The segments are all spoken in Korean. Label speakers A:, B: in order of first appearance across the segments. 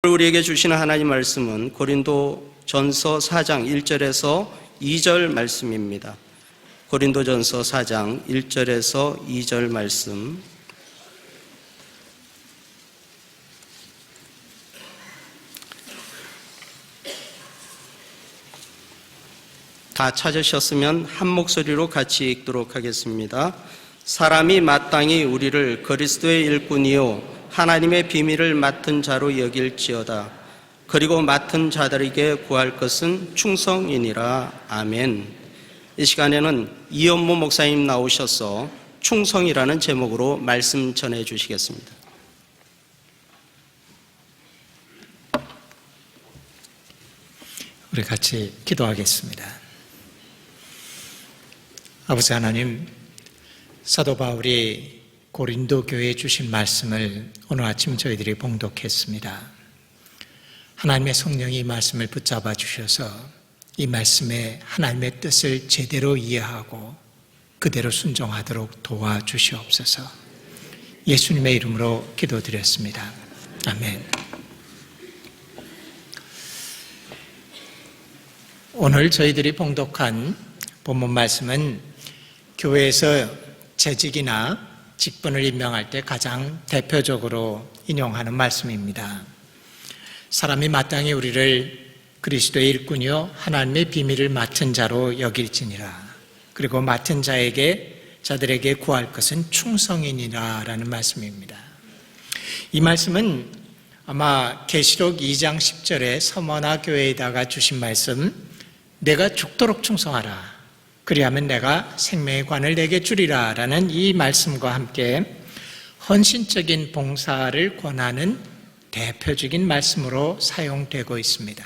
A: 우리에게 주시는 하나님 말씀은 고린도전서 4장 1절에서 2절 말씀입니다. 고린도전서 4장 1절에서 2절 말씀. 다 찾으셨으면 한 목소리로 같이 읽도록 하겠습니다. 사람이 마땅히 우리를 그리스도의 일꾼이요 하나님의 비밀을 맡은 자로 여길지어다. 그리고 맡은 자들에게 구할 것은 충성이니라. 아멘. 이 시간에는 이현모 목사님 나오셔서 충성이라는 제목으로 말씀 전해 주시겠습니다.
B: 우리 같이 기도하겠습니다. 아버지 하나님, 사도 바울이 고린도 교회에 주신 말씀을 오늘 아침 저희들이 봉독했습니다. 하나님의 성령이 이 말씀을 붙잡아 주셔서 이 말씀에 하나님의 뜻을 제대로 이해하고 그대로 순종하도록 도와주시옵소서. 예수님의 이름으로 기도드렸습니다. 아멘. 오늘 저희들이 봉독한 본문 말씀은 교회에서 재직이나 직분을 임명할 때 가장 대표적으로 인용하는 말씀입니다. 사람이 마땅히 우리를 그리스도의 일꾼이요 하나님의 비밀을 맡은 자로 여길지니라. 그리고 맡은 자들에게 구할 것은 충성이니라 라는 말씀입니다. 이 말씀은 아마 계시록 2장 10절에 서머나 교회에다가 주신 말씀, 내가 죽도록 충성하라. 그리하면 내가 생명의 관을 내게 주리라 라는 이 말씀과 함께 헌신적인 봉사를 권하는 대표적인 말씀으로 사용되고 있습니다.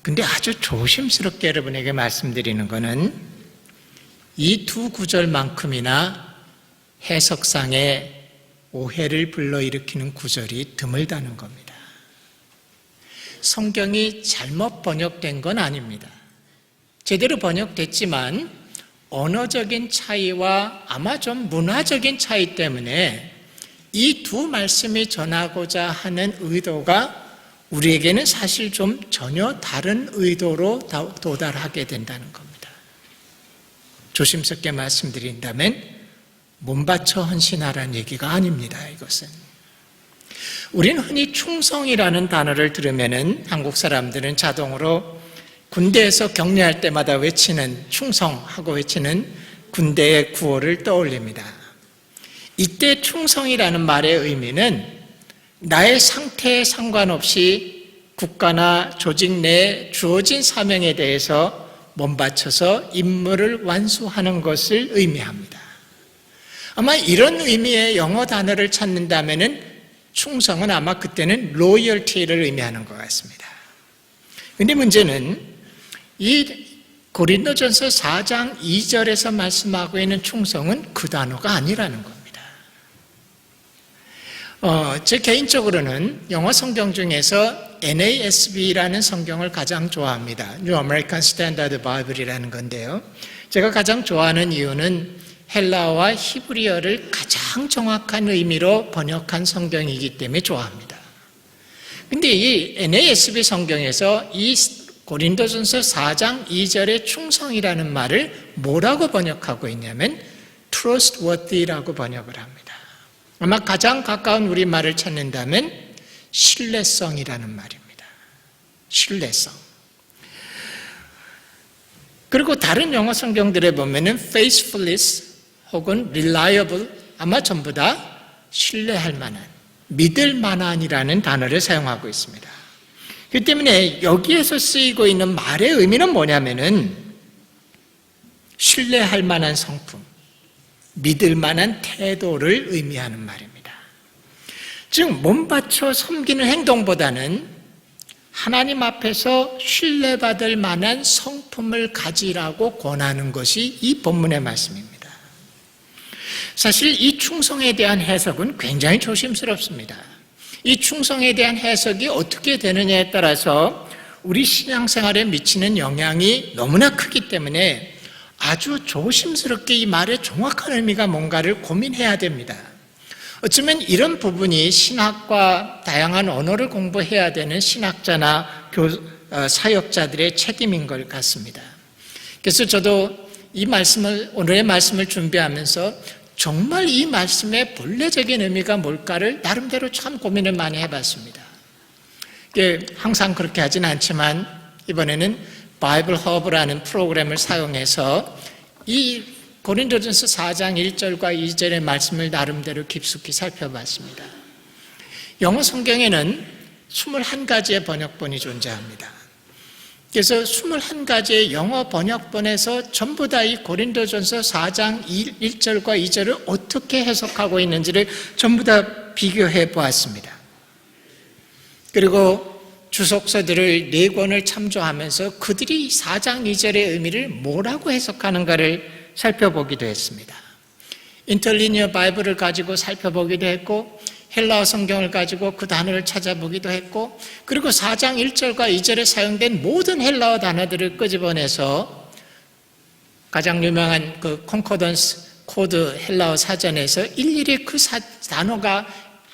B: 근데 아주 조심스럽게 여러분에게 말씀드리는 것은 이 두 구절만큼이나 해석상의 오해를 불러일으키는 구절이 드물다는 겁니다. 성경이 잘못 번역된 건 아닙니다. 제대로 번역됐지만 언어적인 차이와 아마 좀 문화적인 차이 때문에 이 두 말씀이 전하고자 하는 의도가 우리에게는 사실 좀 전혀 다른 의도로 도달하게 된다는 겁니다. 조심스럽게 말씀드린다면 몸바쳐 헌신하라는 얘기가 아닙니다. 이것은 우리는 흔히 충성이라는 단어를 들으면은 한국 사람들은 자동으로 군대에서 격려할 때마다 외치는 충성하고 외치는 군대의 구호를 떠올립니다. 이때 충성이라는 말의 의미는 나의 상태에 상관없이 국가나 조직 내에 주어진 사명에 대해서 몸바쳐서 임무를 완수하는 것을 의미합니다. 아마 이런 의미의 영어 단어를 찾는다면은 충성은 아마 그때는 로열티를 의미하는 것 같습니다. 그런데 문제는 이 고린도전서 4장 2절에서 말씀하고 있는 충성은 그 단어가 아니라는 겁니다. 제 개인적으로는 영어 성경 중에서 NASB라는 성경을 가장 좋아합니다. New American Standard Bible이라는 건데요. 제가 가장 좋아하는 이유는 헬라어와 히브리어를 가장 정확한 의미로 번역한 성경이기 때문에 좋아합니다. 근데 이 NASB 성경에서 이 고린도전서 4장 2절의 충성이라는 말을 뭐라고 번역하고 있냐면 trustworthy라고 번역을 합니다. 아마 가장 가까운 우리말을 찾는다면 신뢰성이라는 말입니다. 신뢰성. 그리고 다른 영어 성경들에 보면은 faithfulness 혹은 reliable 아마 전부 다 신뢰할 만한, 믿을 만한이라는 단어를 사용하고 있습니다. 그렇기 때문에 여기에서 쓰이고 있는 말의 의미는 뭐냐면은 신뢰할 만한 성품, 믿을 만한 태도를 의미하는 말입니다. 즉 몸바쳐 섬기는 행동보다는 하나님 앞에서 신뢰받을 만한 성품을 가지라고 권하는 것이 이 본문의 말씀입니다. 사실 이 충성에 대한 해석은 굉장히 조심스럽습니다. 이 충성에 대한 해석이 어떻게 되느냐에 따라서 우리 신앙생활에 미치는 영향이 너무나 크기 때문에 아주 조심스럽게 이 말의 정확한 의미가 뭔가를 고민해야 됩니다. 어쩌면 이런 부분이 신학과 다양한 언어를 공부해야 되는 신학자나 사역자들의 책임인 것 같습니다. 그래서 저도 오늘의 말씀을 준비하면서 정말 이 말씀의 본래적인 의미가 뭘까를 나름대로 참 고민을 많이 해봤습니다. 항상 그렇게 하진 않지만 이번에는 바이블 허브라는 프로그램을 사용해서 이 고린도전서 4장 1절과 2절의 말씀을 나름대로 깊숙이 살펴봤습니다. 영어 성경에는 21가지의 번역본이 존재합니다. 그래서 21가지의 영어 번역본에서 전부 다 이 고린도전서 4장 1절과 2절을 어떻게 해석하고 있는지를 전부 다 비교해 보았습니다. 그리고 주석서들을 4권을 참조하면서 그들이 4장 2절의 의미를 뭐라고 해석하는가를 살펴보기도 했습니다. 인터리니어 바이블을 가지고 살펴보기도 했고 헬라어 성경을 가지고 그 단어를 찾아보기도 했고 그리고 4장 1절과 2절에 사용된 모든 헬라어 단어들을 끄집어내서 가장 유명한 그 콘코던스 코드 헬라어 사전에서 일일이 그 단어가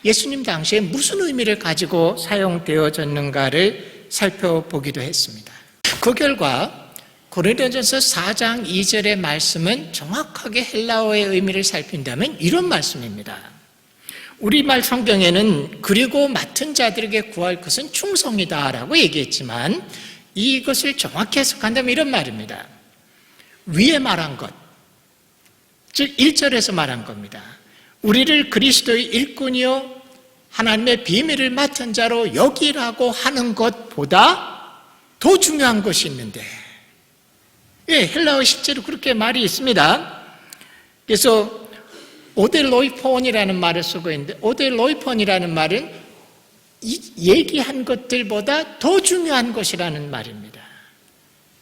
B: 예수님 당시에 무슨 의미를 가지고 사용되어졌는가를 살펴보기도 했습니다. 그 결과 고린도전서 4장 2절의 말씀은 정확하게 헬라어의 의미를 살핀다면 이런 말씀입니다. 우리말 성경에는 그리고 맡은 자들에게 구할 것은 충성이다라고 얘기했지만 이것을 정확히 해석한다면 이런 말입니다. 위에 말한 것, 즉 1절에서 말한 겁니다. 우리를 그리스도의 일꾼이요 하나님의 비밀을 맡은 자로 여기라고 하는 것보다 더 중요한 것이 있는데 헬라어 실제로 그렇게 말이 있습니다. 그래서 오델로이폰이라는 말을 쓰고 있는데 오델로이폰이라는 말은 얘기한 것들보다 더 중요한 것이라는 말입니다.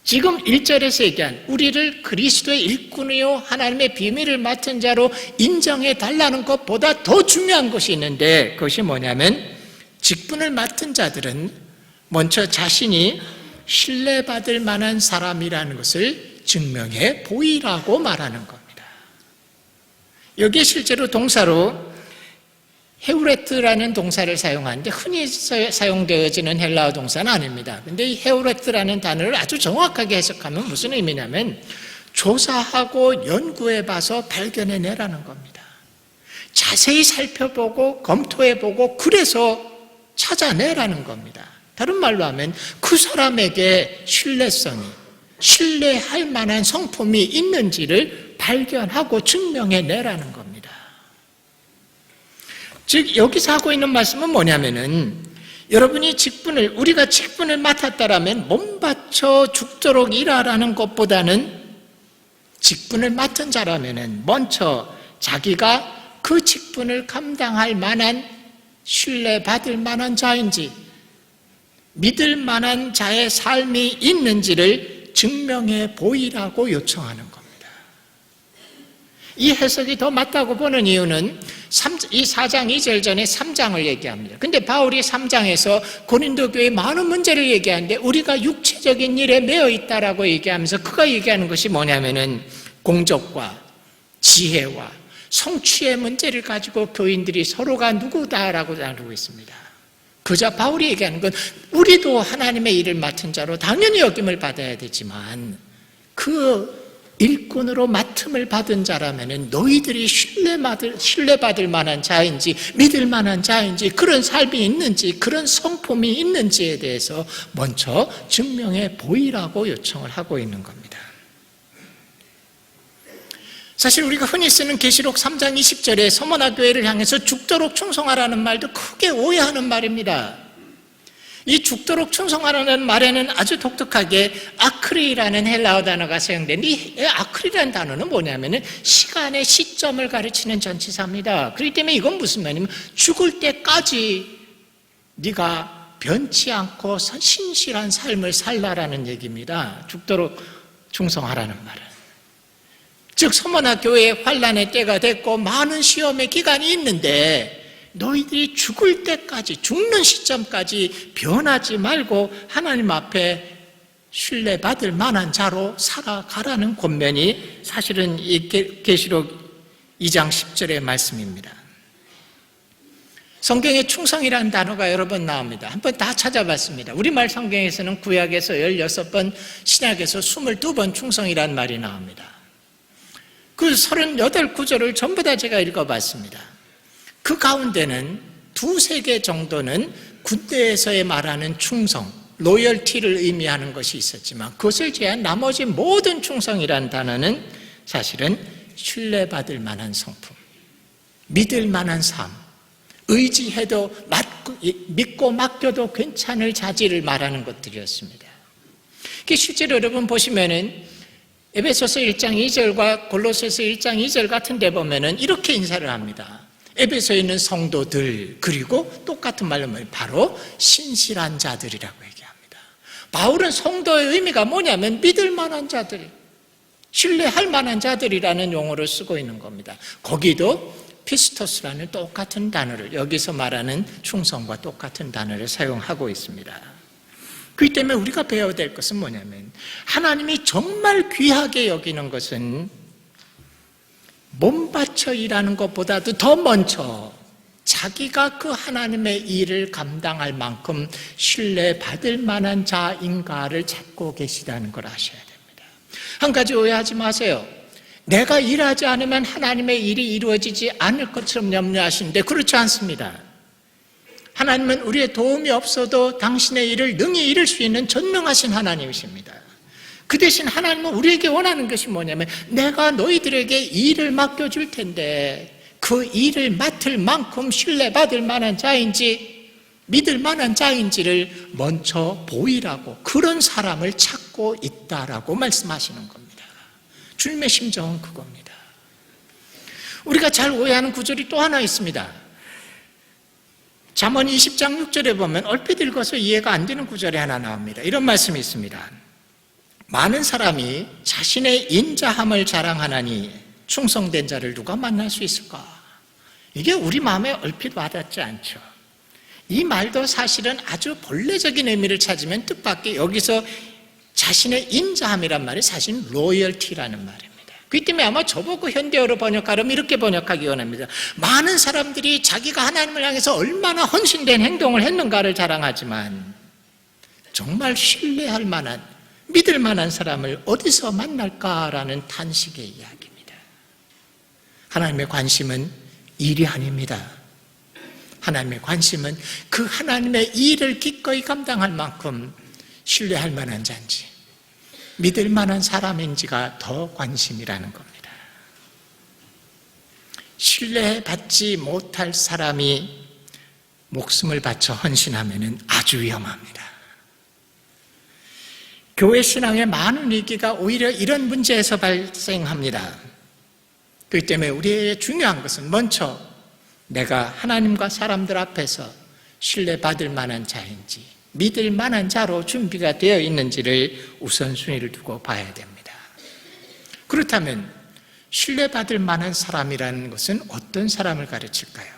B: 지금 1절에서 얘기한 우리를 그리스도의 일꾼이요 하나님의 비밀을 맡은 자로 인정해 달라는 것보다 더 중요한 것이 있는데 그것이 뭐냐면 직분을 맡은 자들은 먼저 자신이 신뢰받을 만한 사람이라는 것을 증명해 보이라고 말하는 겁니다. 여기에 실제로 동사로 헤우레트라는 동사를 사용하는데 흔히 사용되어지는 헬라어 동사는 아닙니다. 그런데 이 헤우레트라는 단어를 아주 정확하게 해석하면 무슨 의미냐면 조사하고 연구해봐서 발견해내라는 겁니다. 자세히 살펴보고 검토해보고 그래서 찾아내라는 겁니다. 다른 말로 하면 그 사람에게 신뢰할 만한 성품이 있는지를 발견하고 증명해내라는 겁니다. 즉 여기서 하고 있는 말씀은 뭐냐면은 여러분이 우리가 직분을 맡았다라면 몸바쳐 죽도록 일하라는 것보다는 직분을 맡은 자라면은 먼저 자기가 그 직분을 감당할 만한 신뢰받을 만한 자인지 믿을 만한 자의 삶이 있는지를 증명해 보이라고 요청하는 겁니다. 이 해석이 더 맞다고 보는 이유는 이 4장 2절 전에 3장을 얘기합니다. 근데 바울이 3장에서 고린도 교회의 많은 문제를 얘기하는데 우리가 육체적인 일에 매여 있다라고 얘기하면서 그가 얘기하는 것이 뭐냐면은 공적과 지혜와 성취의 문제를 가지고 교인들이 서로가 누구다라고 나누고 있습니다. 그저 바울이 얘기하는 건 우리도 하나님의 일을 맡은 자로 당연히 여김을 받아야 되지만 그 일꾼으로 맡음을 받은 자라면 너희들이 신뢰받을 만한 자인지 믿을 만한 자인지 그런 삶이 있는지 그런 성품이 있는지에 대해서 먼저 증명해 보이라고 요청을 하고 있는 겁니다. 사실 우리가 흔히 쓰는 계시록 3장 20절에 서머나 교회를 향해서 죽도록 충성하라는 말도 크게 오해하는 말입니다. 이 죽도록 충성하라는 말에는 아주 독특하게 아크리라는 헬라어 단어가 사용되는데 이 아크리라는 단어는 뭐냐면은 시간의 시점을 가르치는 전치사입니다. 그렇기 때문에 이건 무슨 말이냐면 죽을 때까지 네가 변치 않고 신실한 삶을 살라라는 얘기입니다. 죽도록 충성하라는 말은. 즉 서머나 교회의 환난의 때가 됐고 많은 시험의 기간이 있는데 너희들이 죽을 때까지 죽는 시점까지 변하지 말고 하나님 앞에 신뢰받을 만한 자로 살아가라는 권면이 사실은 이 계시록 2장 10절의 말씀입니다. 성경에 충성이라는 단어가 여러 번 나옵니다. 한번 다 찾아봤습니다. 우리말 성경에서는 구약에서 16번, 신약에서 22번 충성이라는 말이 나옵니다. 그 38구절을 전부 다 제가 읽어봤습니다. 그 가운데는 두세 개 정도는 군대에서의 말하는 충성, 로열티를 의미하는 것이 있었지만 그것을 제한 나머지 모든 충성이라는 단어는 사실은 신뢰받을 만한 성품, 믿을 만한 삶, 의지해도 믿고 맡겨도 괜찮을 자질을 말하는 것들이었습니다. 실제로 여러분 보시면은 에베소서 1장 2절과 골로새서 1장 2절 같은 데 보면은 이렇게 인사를 합니다. 에베소에 있는 성도들, 그리고 똑같은 말로 바로 신실한 자들이라고 얘기합니다. 바울은 성도의 의미가 뭐냐면 믿을 만한 자들, 신뢰할 만한 자들이라는 용어를 쓰고 있는 겁니다. 거기도 피스토스라는 똑같은 단어를, 여기서 말하는 충성과 똑같은 단어를 사용하고 있습니다. 그렇기 때문에 우리가 배워야 될 것은 뭐냐면 하나님이 정말 귀하게 여기는 것은 몸 바쳐 일하는 것보다도 더 먼저 자기가 그 하나님의 일을 감당할 만큼 신뢰받을 만한 자인가를 찾고 계시다는 걸 아셔야 됩니다. 한 가지 오해하지 마세요. 내가 일하지 않으면 하나님의 일이 이루어지지 않을 것처럼 염려하시는데 그렇지 않습니다. 하나님은 우리의 도움이 없어도 당신의 일을 능히 이룰 수 있는 전능하신 하나님이십니다. 그 대신 하나님은 우리에게 원하는 것이 뭐냐면 내가 너희들에게 일을 맡겨줄 텐데 그 일을 맡을 만큼 신뢰받을 만한 자인지 믿을 만한 자인지를 먼저 보이라고, 그런 사람을 찾고 있다라고 말씀하시는 겁니다. 주님의 심정은 그겁니다. 우리가 잘 오해하는 구절이 또 하나 있습니다. 잠언 20장 6절에 보면 얼핏 읽어서 이해가 안 되는 구절이 하나 나옵니다. 이런 말씀이 있습니다. 많은 사람이 자신의 인자함을 자랑하나니 충성된 자를 누가 만날 수 있을까? 이게 우리 마음에 얼핏 와닿지 않죠. 이 말도 사실은 아주 본래적인 의미를 찾으면 뜻밖의, 여기서 자신의 인자함이란 말이 사실 로열티라는 말입니다. 그렇기 때문에 아마 저보고 현대어로 번역하려면 이렇게 번역하기 원합니다. 많은 사람들이 자기가 하나님을 향해서 얼마나 헌신된 행동을 했는가를 자랑하지만 정말 신뢰할 만한, 믿을 만한 사람을 어디서 만날까라는 탄식의 이야기입니다. 하나님의 관심은 일이 아닙니다. 하나님의 관심은 그 하나님의 일을 기꺼이 감당할 만큼 신뢰할 만한 자인지 믿을 만한 사람인지가 더 관심이라는 겁니다. 신뢰받지 못할 사람이 목숨을 바쳐 헌신하면 아주 위험합니다. 교회 신앙의 많은 위기가 오히려 이런 문제에서 발생합니다. 그렇기 때문에 우리의 중요한 것은 먼저 내가 하나님과 사람들 앞에서 신뢰받을 만한 자인지 믿을 만한 자로 준비가 되어 있는지를 우선순위를 두고 봐야 됩니다. 그렇다면 신뢰받을 만한 사람이라는 것은 어떤 사람을 가르칠까요?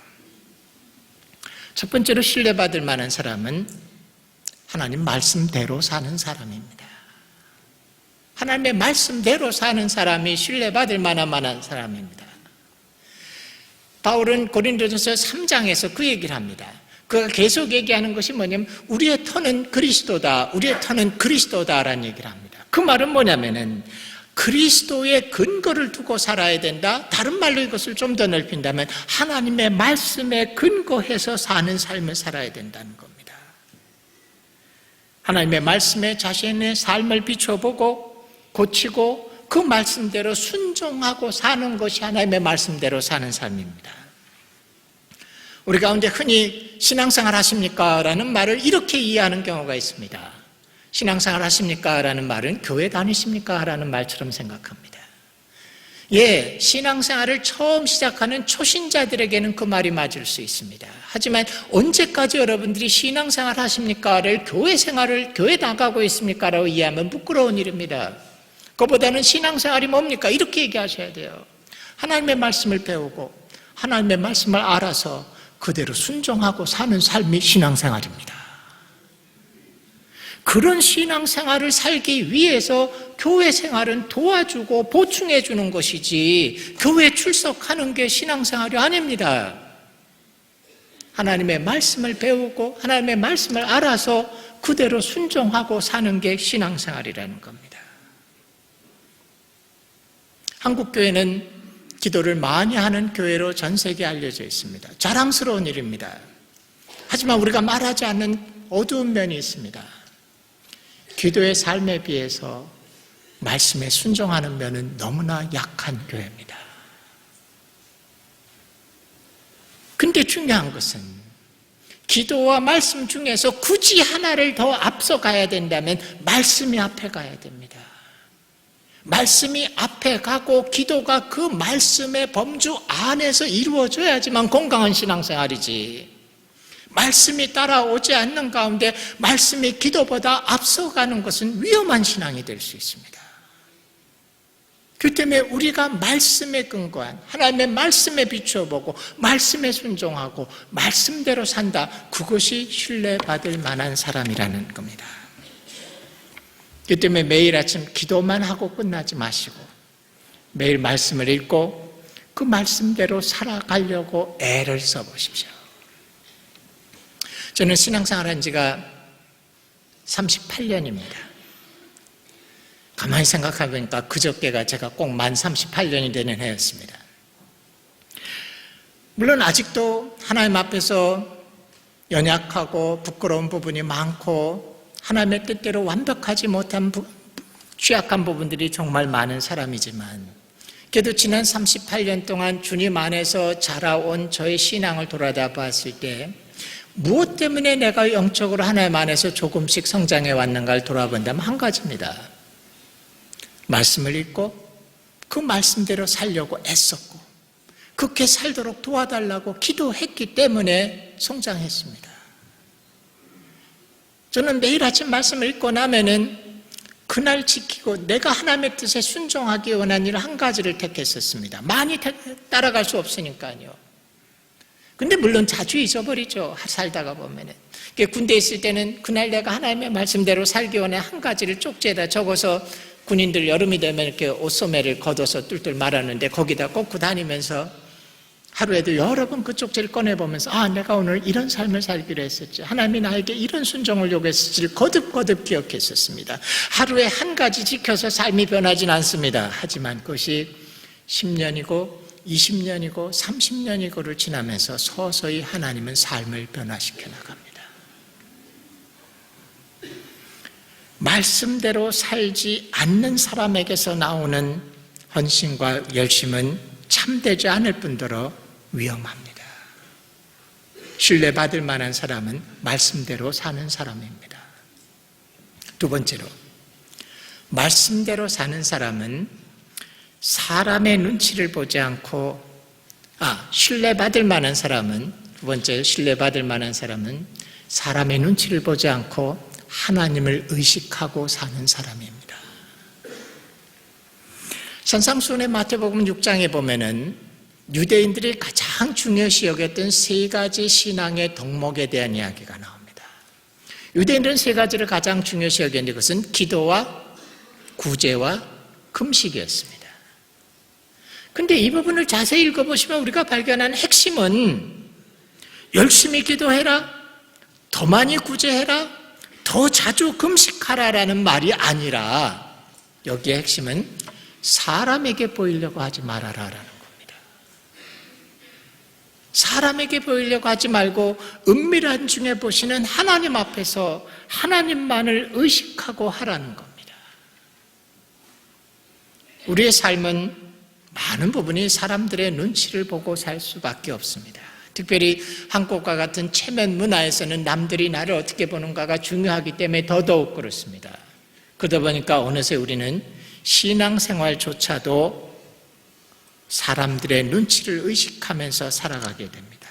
B: 첫 번째로 신뢰받을 만한 사람은 하나님 말씀대로 사는 사람입니다. 하나님의 말씀대로 사는 사람이 신뢰받을 만한 사람입니다. 바울은 고린도전서 3장에서 그 얘기를 합니다. 그가 계속 얘기하는 것이 뭐냐면 우리의 터는 그리스도다, 우리의 터는 그리스도다라는 얘기를 합니다. 그 말은 뭐냐면은 그리스도의 근거를 두고 살아야 된다. 다른 말로 이것을 좀 더 넓힌다면 하나님의 말씀에 근거해서 사는 삶을 살아야 된다는 겁니다. 하나님의 말씀에 자신의 삶을 비춰보고 고치고 그 말씀대로 순종하고 사는 것이 하나님의 말씀대로 사는 삶입니다. 우리 가운데 흔히 신앙생활 하십니까? 라는 말을 이렇게 이해하는 경우가 있습니다. 신앙생활 하십니까? 라는 말은 교회 다니십니까? 라는 말처럼 생각합니다. 예, 신앙생활을 처음 시작하는 초신자들에게는 그 말이 맞을 수 있습니다. 하지만 언제까지 여러분들이 신앙생활 하십니까?를 교회 나가고 있습니까? 라고 이해하면 부끄러운 일입니다. 그것보다는 신앙생활이 뭡니까? 이렇게 얘기하셔야 돼요. 하나님의 말씀을 배우고 하나님의 말씀을 알아서 그대로 순종하고 사는 삶이 신앙생활입니다. 그런 신앙생활을 살기 위해서 교회 생활은 도와주고 보충해 주는 것이지 교회 출석하는 게 신앙생활이 아닙니다. 하나님의 말씀을 배우고 하나님의 말씀을 알아서 그대로 순종하고 사는 게 신앙생활이라는 겁니다. 한국교회는 기도를 많이 하는 교회로 전 세계에 알려져 있습니다. 자랑스러운 일입니다. 하지만 우리가 말하지 않는 어두운 면이 있습니다. 기도의 삶에 비해서 말씀에 순종하는 면은 너무나 약한 교회입니다. 근데 중요한 것은 기도와 말씀 중에서 굳이 하나를 더 앞서 가야 된다면 말씀이 앞에 가야 됩니다. 말씀이 앞에 가고 기도가 그 말씀의 범주 안에서 이루어져야지만 건강한 신앙생활이지. 말씀이 따라오지 않는 가운데 말씀이 기도보다 앞서가는 것은 위험한 신앙이 될 수 있습니다. 그 때문에 우리가 말씀에 근거한 하나님의 말씀에 비추어보고 말씀에 순종하고 말씀대로 산다. 그것이 신뢰받을 만한 사람이라는 겁니다. 그 때문에 매일 아침 기도만 하고 끝나지 마시고 매일 말씀을 읽고 그 말씀대로 살아가려고 애를 써보십시오. 저는 신앙생활 한 지가 38년입니다. 가만히 생각해보니까 그저께가 제가 꼭 만 38년이 되는 해였습니다. 물론 아직도 하나님 앞에서 연약하고 부끄러운 부분이 많고 하나님의 뜻대로 완벽하지 못한 취약한 부분들이 정말 많은 사람이지만 그래도 지난 38년 동안 주님 안에서 자라온 저의 신앙을 돌아다 봤을 때 무엇 때문에 내가 영적으로 하나님 안에서 조금씩 성장해 왔는가를 돌아본다면 한 가지입니다. 말씀을 읽고 그 말씀대로 살려고 애썼고 그렇게 살도록 도와달라고 기도했기 때문에 성장했습니다. 저는 매일 아침 말씀을 읽고 나면은 그날 지키고 내가 하나님의 뜻에 순종하기 원한 일 한 가지를 택했었습니다. 많이 따라갈 수 없으니까요. 근데 물론 자주 잊어버리죠. 살다가 보면은. 군대에 있을 때는 그날 내가 하나님의 말씀대로 살기 원해 한 가지를 쪽지에다 적어서 군인들 여름이 되면 이렇게 옷소매를 걷어서 뚫뚫 말하는데 거기다 꽂고 다니면서 하루에도 여러 번 그 쪽지를 꺼내보면서 내가 오늘 이런 삶을 살기로 했었지. 하나님이 나에게 이런 순종을 요구했을지를 거듭거듭 기억했었습니다. 하루에 한 가지 지켜서 삶이 변하진 않습니다. 하지만 그것이 10년이고 20년이고 30년이고를 지나면서 서서히 하나님은 삶을 변화시켜 나갑니다. 말씀대로 살지 않는 사람에게서 나오는 헌신과 열심은 참되지 않을 뿐더러 위험합니다. 신뢰받을 만한 사람은 말씀대로 사는 사람입니다. 두 번째로, 말씀대로 사는 사람은 사람의 눈치를 보지 않고 신뢰받을 만한 사람은 두 번째 신뢰받을 만한 사람은 사람의 눈치를 보지 않고 하나님을 의식하고 사는 사람입니다. 산상수훈의 마태복음 6장에 보면은 유대인들이 가장 중요시 여겼던 세 가지 신앙의 덕목에 대한 이야기가 나옵니다. 유대인들은 세 가지를 가장 중요시 여겼는데 그것은 기도와 구제와 금식이었습니다. 근데 이 부분을 자세히 읽어보시면 우리가 발견한 핵심은 열심히 기도해라, 더 많이 구제해라, 더 자주 금식하라라는 말이 아니라 여기에 핵심은 사람에게 보이려고 하지 말아라라는 겁니다. 사람에게 보이려고 하지 말고 은밀한 중에 보시는 하나님 앞에서 하나님만을 의식하고 하라는 겁니다. 우리의 삶은 많은 부분이 사람들의 눈치를 보고 살 수밖에 없습니다. 특별히 한국과 같은 체면 문화에서는 남들이 나를 어떻게 보는가가 중요하기 때문에 더더욱 그렇습니다. 그러다 보니까 어느새 우리는 신앙생활조차도 사람들의 눈치를 의식하면서 살아가게 됩니다.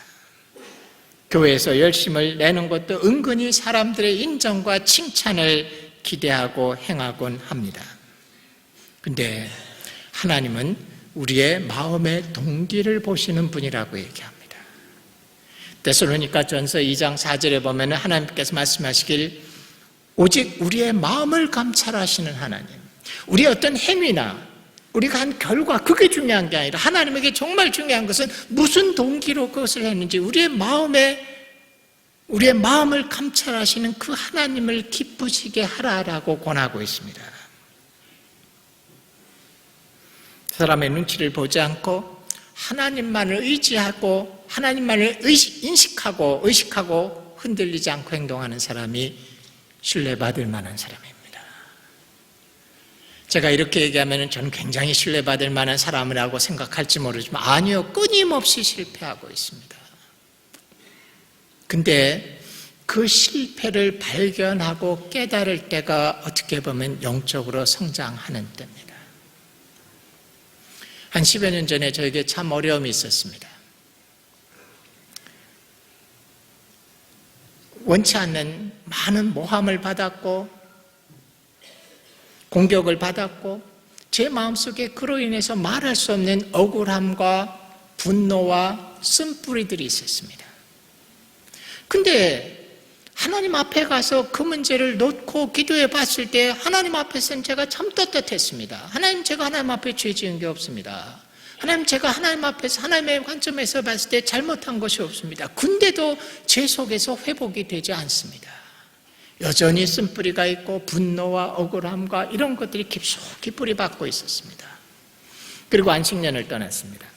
B: 교회에서 열심을 내는 것도 은근히 사람들의 인정과 칭찬을 기대하고 행하곤 합니다. 근데 하나님은 우리의 마음의 동기를 보시는 분이라고 얘기합니다. 데살로니가 전서 2장 4절에 보면 하나님께서 말씀하시길 오직 우리의 마음을 감찰하시는 하나님, 우리의 어떤 행위나 우리가 한 결과 그게 중요한 게 아니라 하나님에게 정말 중요한 것은 무슨 동기로 그것을 했는지 우리의 마음의 우리의 마음을 감찰하시는 그 하나님을 기쁘시게 하라라고 권하고 있습니다. 사람의 눈치를 보지 않고 하나님만을 의지하고 하나님만을 의식하고 흔들리지 않고 행동하는 사람이 신뢰받을 만한 사람입니다. 제가 이렇게 얘기하면 저는 굉장히 신뢰받을 만한 사람이라고 생각할지 모르지만 아니요, 끊임없이 실패하고 있습니다. 근데 그 실패를 발견하고 깨달을 때가 어떻게 보면 영적으로 성장하는 때입니다. 한 10여 년 전에 저에게 참 어려움이 있었습니다. 원치 않는 많은 모함을 받았고 공격을 받았고 제 마음속에 그로 인해서 말할 수 없는 억울함과 분노와 쓴뿌리들이 있었습니다. 근데 하나님 앞에 가서 그 문제를 놓고 기도해 봤을 때 하나님 앞에서는 제가 참 떳떳했습니다. 하나님, 제가 하나님 앞에 죄 지은 게 없습니다. 하나님, 제가 하나님 앞에서 하나님의 관점에서 봤을 때 잘못한 것이 없습니다. 근데도 제 속에서 회복이 되지 않습니다. 여전히 쓴뿌리가 있고 분노와 억울함과 이런 것들이 깊숙이 뿌리박고 있었습니다. 그리고 안식년을 떠났습니다.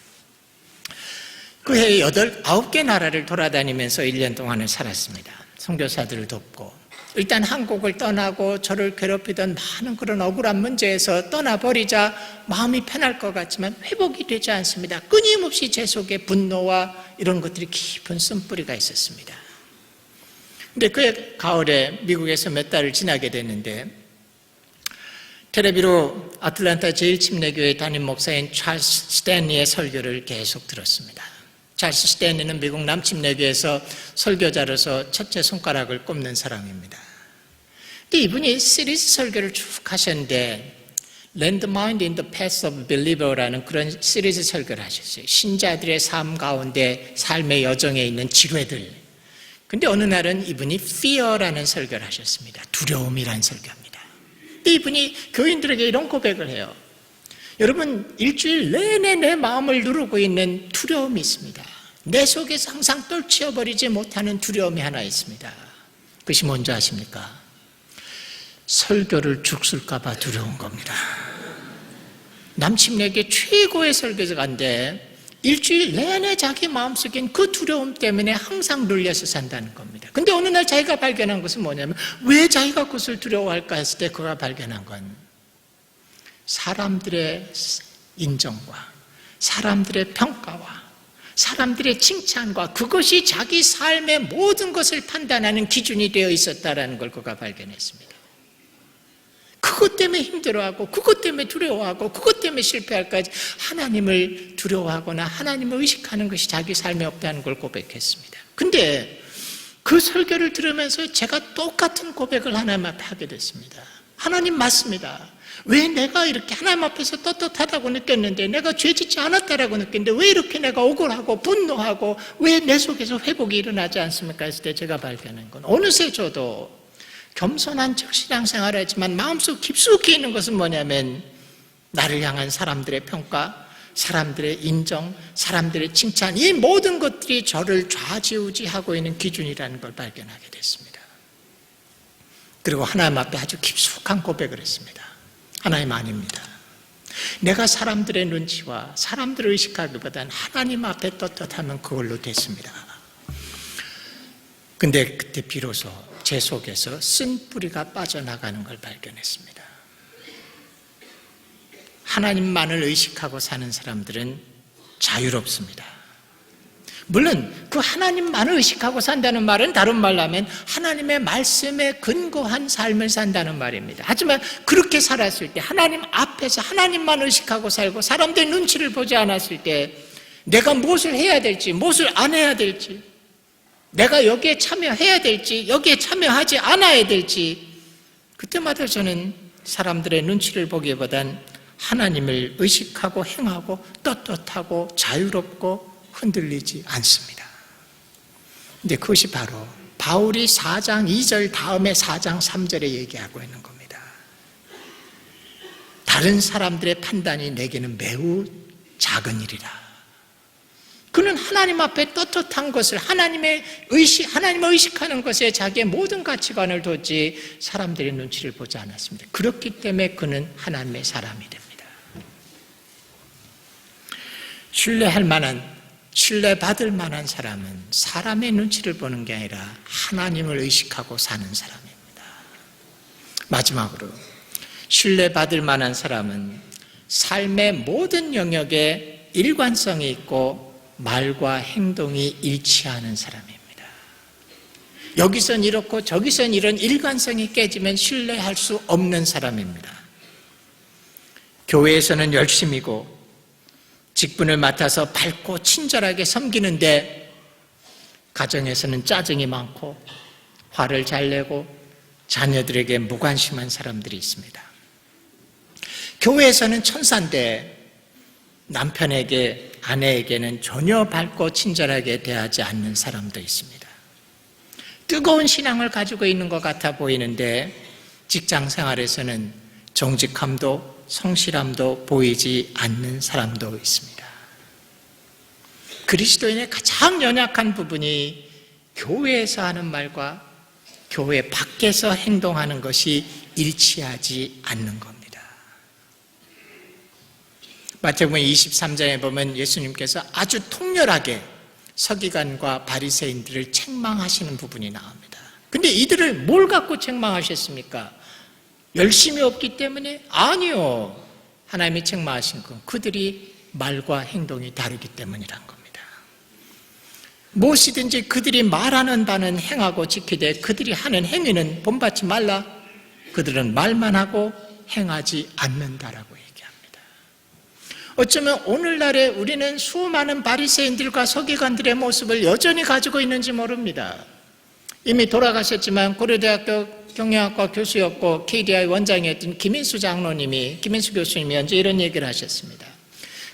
B: 그 해에 9개 나라를 돌아다니면서 1년 동안을 살았습니다. 선교사들을 돕고 일단 한국을 떠나고 저를 괴롭히던 많은 그런 억울한 문제에서 떠나버리자 마음이 편할 것 같지만 회복이 되지 않습니다. 끊임없이 제 속에 분노와 이런 것들이 깊은 쓴뿌리가 있었습니다. 근데 그 가을에 미국에서 몇 달을 지나게 됐는데 텔레비로 아틀란타 제1침례교회 담임 목사인 찰스 스탠리의 설교를 계속 들었습니다. 찰스 스탠리는 미국 남침례교에서 설교자로서 첫째 손가락을 꼽는 사람입니다. 근데 이분이 시리즈 설교를 쭉 하셨는데 Landmine in the Path of Believer라는 그런 시리즈 설교를 하셨어요. 신자들의 삶 가운데 삶의 여정에 있는 지뢰들. 근데 어느 날은 이분이 Fear라는 설교를 하셨습니다. 두려움이라는 설교입니다. 근데 이분이 교인들에게 이런 고백을 해요. 여러분, 일주일 내내 내 마음을 누르고 있는 두려움이 있습니다. 내 속에서 항상 떨치어버리지 못하는 두려움이 하나 있습니다. 그것이 뭔지 아십니까? 설교를 죽쓸까 봐 두려운 겁니다. 남침례계 최고의 설교자인데 일주일 내내 자기 마음속엔 그 두려움 때문에 항상 눌려서 산다는 겁니다. 근데 어느 날 자기가 발견한 것은 뭐냐면 왜 자기가 그것을 두려워할까 했을 때 그가 발견한 건 사람들의 인정과 사람들의 평가와 사람들의 칭찬과 그것이 자기 삶의 모든 것을 판단하는 기준이 되어 있었다는 걸 그가 발견했습니다. 그것 때문에 힘들어하고 그것 때문에 두려워하고 그것 때문에 실패할까지 하나님을 두려워하거나 하나님을 의식하는 것이 자기 삶에 없다는 걸 고백했습니다. 근데 그 설교를 들으면서 제가 똑같은 고백을 하나님 앞에 하게 됐습니다. 하나님 맞습니다. 왜 내가 이렇게 하나님 앞에서 떳떳하다고 느꼈는데 내가 죄짓지 않았다라고 느꼈는데 왜 이렇게 내가 억울하고 분노하고 왜 내 속에서 회복이 일어나지 않습니까? 했을 때 제가 발견한 건 어느새 저도 겸손한 척 신앙생활을 했지만 마음속 깊숙이 있는 것은 뭐냐면 나를 향한 사람들의 평가, 사람들의 인정, 사람들의 칭찬, 이 모든 것들이 저를 좌지우지하고 있는 기준이라는 걸 발견하게 됐습니다. 그리고 하나님 앞에 아주 깊숙한 고백을 했습니다. 하나님 아닙니다. 내가 사람들의 눈치와 사람들을 의식하기보다는 하나님 앞에 떳떳하면 그걸로 됐습니다. 근데 그때 비로소 제 속에서 쓴뿌리가 빠져나가는 걸 발견했습니다. 하나님만을 의식하고 사는 사람들은 자유롭습니다. 물론 그 하나님만을 의식하고 산다는 말은 다른 말로 하면 하나님의 말씀에 근거한 삶을 산다는 말입니다. 하지만 그렇게 살았을 때 하나님 앞에서 하나님만 의식하고 살고 사람들의 눈치를 보지 않았을 때 내가 무엇을 해야 될지 무엇을 안 해야 될지 내가 여기에 참여해야 될지 여기에 참여하지 않아야 될지 그때마다 저는 사람들의 눈치를 보기보단 하나님을 의식하고 행하고 떳떳하고 자유롭고 흔들리지 않습니다. 근데 그것이 바로 바울이 4장 2절 다음에 4장 3절에 얘기하고 있는 겁니다. 다른 사람들의 판단이 내게는 매우 작은 일이라. 그는 하나님 앞에 떳떳한 것을 하나님을 의식하는 것에 자기의 모든 가치관을 뒀지 사람들의 눈치를 보지 않았습니다. 그렇기 때문에 그는 하나님의 사람이 됩니다. 신뢰받을 만한 사람은 사람의 눈치를 보는 게 아니라 하나님을 의식하고 사는 사람입니다. 마지막으로 신뢰받을 만한 사람은 삶의 모든 영역에 일관성이 있고 말과 행동이 일치하는 사람입니다. 여기선 이렇고 저기선 이런 일관성이 깨지면 신뢰할 수 없는 사람입니다. 교회에서는 열심이고 직분을 맡아서 밝고 친절하게 섬기는데 가정에서는 짜증이 많고 화를 잘 내고 자녀들에게 무관심한 사람들이 있습니다. 교회에서는 천사인데 남편에게, 아내에게는 전혀 밝고 친절하게 대하지 않는 사람도 있습니다. 뜨거운 신앙을 가지고 있는 것 같아 보이는데 직장 생활에서는 정직함도 성실함도 보이지 않는 사람도 있습니다. 그리스도인의 가장 연약한 부분이 교회에서 하는 말과 교회 밖에서 행동하는 것이 일치하지 않는 겁니다. 마태복음 23장에 보면 예수님께서 아주 통렬하게 서기관과 바리새인들을 책망하시는 부분이 나옵니다. 근데 이들을 뭘 갖고 책망하셨습니까? 열심이 없기 때문에? 아니요. 하나님이 책망하신 건 그들이 말과 행동이 다르기 때문이란 겁니다. 무엇이든지 그들이 말하는 바는 행하고 지키되 그들이 하는 행위는 본받지 말라. 그들은 말만 하고 행하지 않는다라고 얘기합니다. 어쩌면 오늘날에 우리는 수많은 바리새인들과 서기관들의 모습을 여전히 가지고 있는지 모릅니다. 이미 돌아가셨지만 고려대학교 경영학과 교수였고 KDI 원장이었던 김인수 교수님이 언제 이런 얘기를 하셨습니다.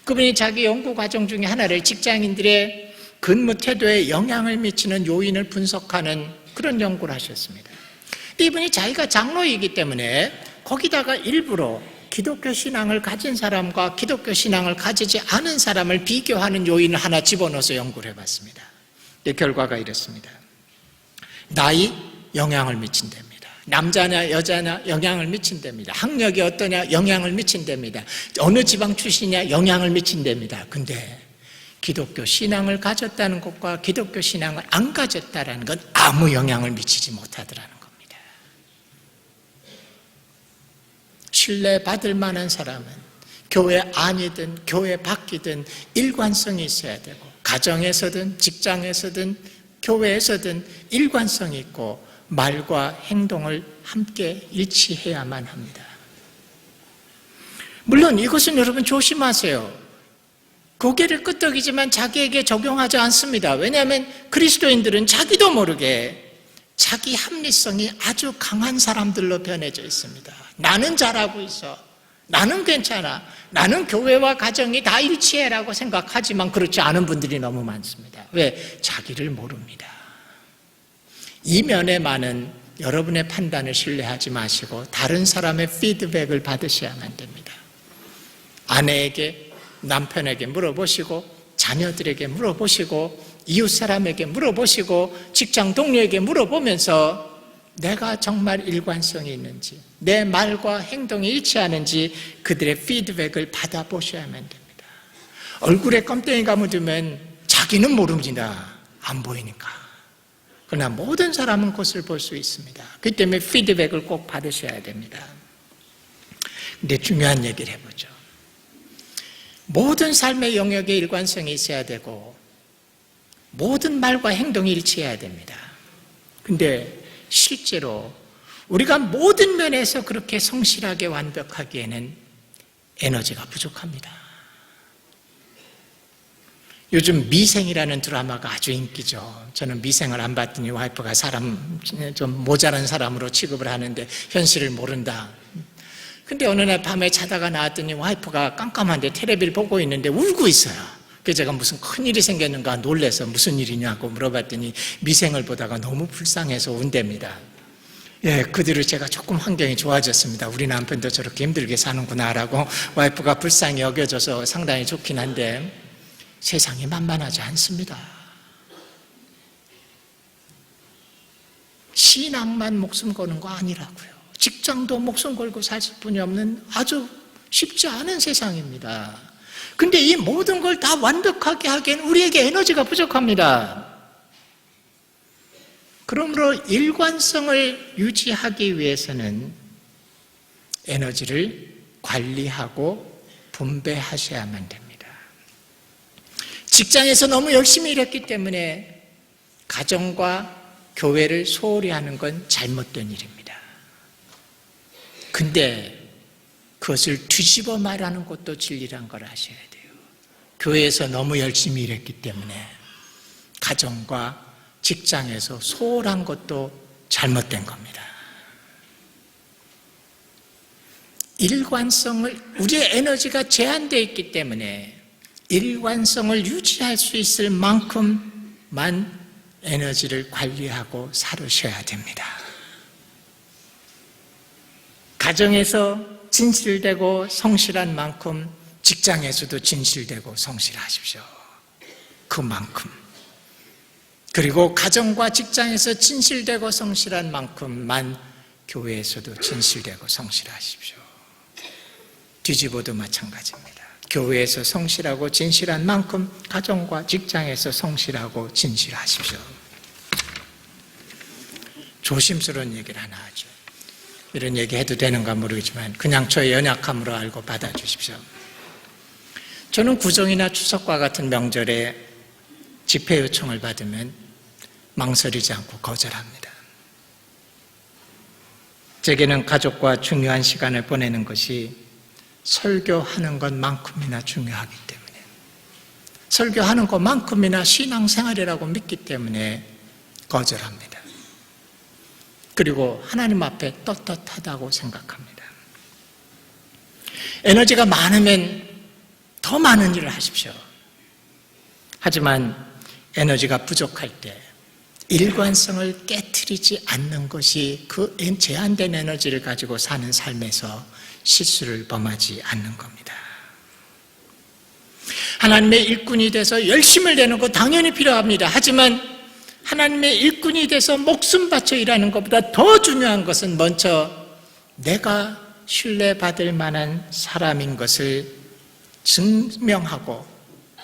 B: 그분이 자기 연구 과정 중에 하나를 직장인들의 근무 태도에 영향을 미치는 요인을 분석하는 그런 연구를 하셨습니다. 이분이 자기가 장로이기 때문에 거기다가 일부러 기독교 신앙을 가진 사람과 기독교 신앙을 가지지 않은 사람을 비교하는 요인을 하나 집어넣어서 연구를 해봤습니다. 결과가 이렇습니다. 나이 영향을 미친답니다. 남자냐 여자냐 영향을 미친답니다. 학력이 어떠냐 영향을 미친답니다. 어느 지방 출신이냐 영향을 미친답니다. 근데 기독교 신앙을 가졌다는 것과 기독교 신앙을 안 가졌다는 건 아무 영향을 미치지 못하더라는 겁니다. 신뢰받을 만한 사람은 교회 안이든 교회 밖이든 일관성이 있어야 되고 가정에서든 직장에서든 교회에서든 일관성이 있고 말과 행동을 함께 일치해야만 합니다. 물론 이것은 여러분 조심하세요. 고개를 끄덕이지만 자기에게 적용하지 않습니다. 왜냐하면 그리스도인들은 자기도 모르게 자기 합리성이 아주 강한 사람들로 변해져 있습니다. 나는 잘하고 있어. 나는 괜찮아. 나는 교회와 가정이 다 일치해라고 생각하지만 그렇지 않은 분들이 너무 많습니다. 왜? 자기를 모릅니다. 이면에만은 여러분의 판단을 신뢰하지 마시고 다른 사람의 피드백을 받으셔야만 됩니다. 아내에게, 남편에게 물어보시고 자녀들에게 물어보시고 이웃 사람에게 물어보시고 직장 동료에게 물어보면서 내가 정말 일관성이 있는지 내 말과 행동이 일치하는지 그들의 피드백을 받아보셔야만 됩니다. 얼굴에 껌땡이가 묻으면 자기는 모릅니다. 안 보이니까. 그러나 모든 사람은 그것을 볼 수 있습니다. 그렇기 때문에 피드백을 꼭 받으셔야 됩니다. 근데 중요한 얘기를 해보죠. 모든 삶의 영역에 일관성이 있어야 되고 모든 말과 행동이 일치해야 됩니다. 근데 실제로 우리가 모든 면에서 그렇게 성실하게 완벽하기에는 에너지가 부족합니다. 요즘 미생이라는 드라마가 아주 인기죠. 저는 미생을 안 봤더니 와이프가 사람 좀 모자란 사람으로 취급을 하는데 현실을 모른다. 근데 어느 날 밤에 자다가 나왔더니 와이프가 깜깜한데 텔레비를 보고 있는데 울고 있어요. 그래서 제가 무슨 큰일이 생겼는가 놀래서 무슨 일이냐고 물어봤더니 미생을 보다가 너무 불쌍해서 운답니다. 예, 그 뒤로 제가 조금 환경이 좋아졌습니다. 우리 남편도 저렇게 힘들게 사는구나라고 와이프가 불쌍히 여겨져서 상당히 좋긴 한데 세상이 만만하지 않습니다. 신앙만 목숨 거는 거 아니라고요. 직장도 목숨 걸고 살 수뿐이 없는 아주 쉽지 않은 세상입니다. 근데 이 모든 걸 다 완벽하게 하기엔 우리에게 에너지가 부족합니다. 그러므로 일관성을 유지하기 위해서는 에너지를 관리하고 분배하셔야만 됩니다. 직장에서 너무 열심히 일했기 때문에 가정과 교회를 소홀히 하는 건 잘못된 일입니다. 근데 그것을 뒤집어 말하는 것도 진리란 걸 아셔야 돼요. 교회에서 너무 열심히 일했기 때문에 가정과 직장에서 소홀한 것도 잘못된 겁니다. 우리의 에너지가 제한되어 있기 때문에 일관성을 유지할 수 있을 만큼만 에너지를 관리하고 살으셔야 됩니다. 가정에서 진실되고 성실한 만큼 직장에서도 진실되고 성실하십시오. 그만큼. 그리고 가정과 직장에서 진실되고 성실한 만큼만 교회에서도 진실되고 성실하십시오. 뒤집어도 마찬가지입니다. 교회에서 성실하고 진실한 만큼 가정과 직장에서 성실하고 진실하십시오. 조심스러운 얘기를 하나 하죠. 이런 얘기 해도 되는가 모르겠지만 그냥 저의 연약함으로 알고 받아주십시오. 저는 구정이나 추석과 같은 명절에 집회 요청을 받으면 망설이지 않고 거절합니다. 제게는 가족과 중요한 시간을 보내는 것이 설교하는 것만큼이나 중요하기 때문에, 설교하는 것만큼이나 신앙생활이라고 믿기 때문에 거절합니다. 그리고 하나님 앞에 떳떳하다고 생각합니다. 에너지가 많으면 더 많은 일을 하십시오. 하지만 에너지가 부족할 때 일관성을 깨트리지 않는 것이 그 제한된 에너지를 가지고 사는 삶에서 실수를 범하지 않는 겁니다. 하나님의 일꾼이 돼서 열심을 내는 거 당연히 필요합니다. 하지만 하나님의 일꾼이 돼서 목숨 바쳐 일하는 것보다 더 중요한 것은 먼저 내가 신뢰받을 만한 사람인 것을 증명하고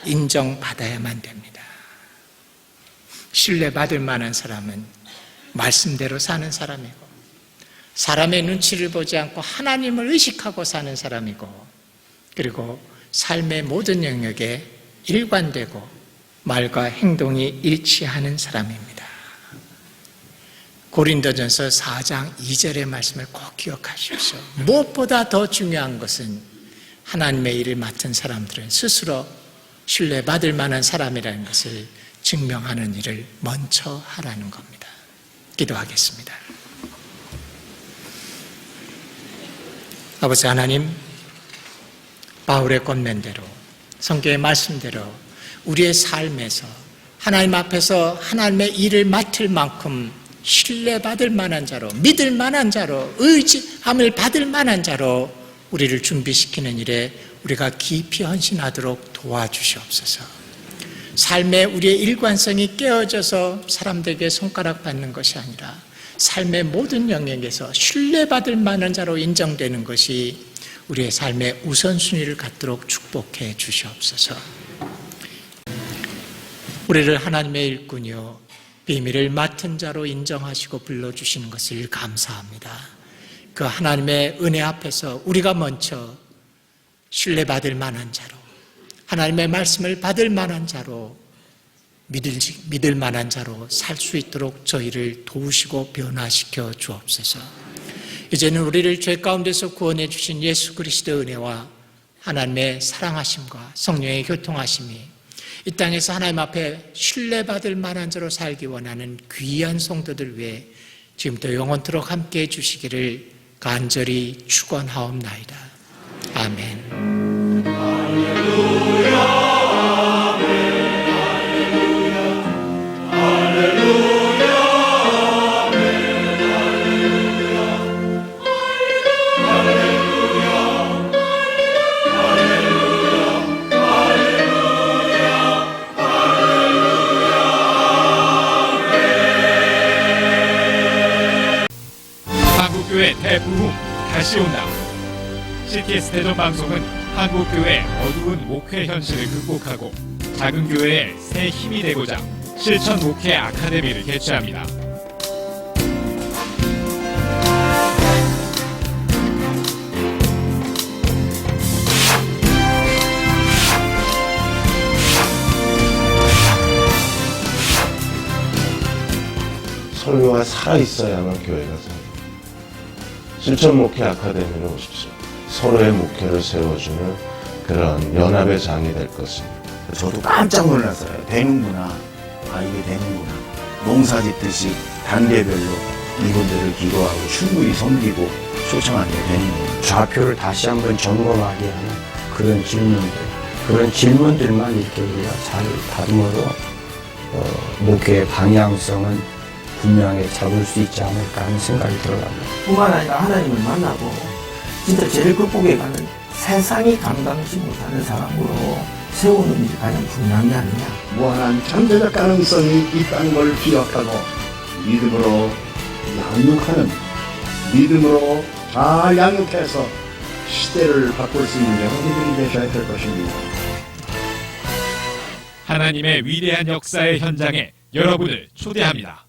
B: 인정받아야만 됩니다. 신뢰받을 만한 사람은 말씀대로 사는 사람이고, 사람의 눈치를 보지 않고 하나님을 의식하고 사는 사람이고, 그리고 삶의 모든 영역에 일관되고 말과 행동이 일치하는 사람입니다. 고린도전서 4장 2절의 말씀을 꼭 기억하십시오. 무엇보다 더 중요한 것은 하나님의 일을 맡은 사람들은 스스로 신뢰받을 만한 사람이라는 것을 증명하는 일을 먼저 하라는 겁니다. 기도하겠습니다. 아버지 하나님, 바울의 권면대로, 성경의 말씀대로 우리의 삶에서 하나님 앞에서 하나님의 일을 맡을 만큼 신뢰받을 만한 자로, 믿을 만한 자로, 의지함을 받을 만한 자로 우리를 준비시키는 일에 우리가 깊이 헌신하도록 도와주시옵소서. 삶의 우리의 일관성이 깨어져서 사람들에게 손가락 받는 것이 아니라 삶의 모든 영역에서 신뢰받을 만한 자로 인정되는 것이 우리의 삶의 우선순위를 갖도록 축복해 주시옵소서. 우리를 하나님의 일꾼이요 비밀을 맡은 자로 인정하시고 불러주시는 것을 감사합니다. 그 하나님의 은혜 앞에서 우리가 먼저 신뢰받을 만한 자로, 하나님의 말씀을 받을 만한 자로, 믿을 만한 자로 살 수 있도록 저희를 도우시고 변화시켜 주옵소서. 이제는 우리를 죄 가운데서 구원해 주신 예수 그리스도의 은혜와 하나님의 사랑하심과 성령의 교통하심이 이 땅에서 하나님 앞에 신뢰받을 만한 자로 살기 원하는 귀한 성도들 위해 지금부터 영원토록 함께해 주시기를 간절히 축원하옵나이다. 아멘. 할렐루야.
C: 한국교회 대부흥 다시 온다. CTS 대전 방송은 한국교회 어두운 목회 현실을 극복하고 작은 교회의 새 힘이 되고자 실천 목회 아카데미를 개최합니다.
D: 설교가 살아있어야만 교회가 살아요. 실천 목회 아카데미로 오십시오. 서로의 목회를 세워주는 그런 연합의 장이 될 것입니다.
E: 저도 깜짝 놀랐어요. 되는구나. 아, 이게 되는구나. 농사 짓듯이 단계별로 이분들을 기도하고 충분히 섬기고 초청하게 되는구나.
F: 좌표를 다시 한번 점검하게 하는 그런 질문들만 이렇게 우리가 잘 다듬어도 목회의 방향성은 분명히 잡을 수 있지 않을까 하는 생각이 들어갑니다.
G: 뿐만 아니라 하나님을 만나고 진짜 죄를 극복해 가는 세상이 감당치 못하는 사람으로 세우는 일이 가장 중요한 게 아니냐.
H: 무한한 잠재적 가능성이 있다는 걸 기억하고 믿음으로 양육하는, 믿음으로 잘 양육해서 시대를 바꿀 수 있는 여러분들이 되셔야 될 것입니다.
C: 하나님의 위대한 역사의 현장에 여러분을 초대합니다.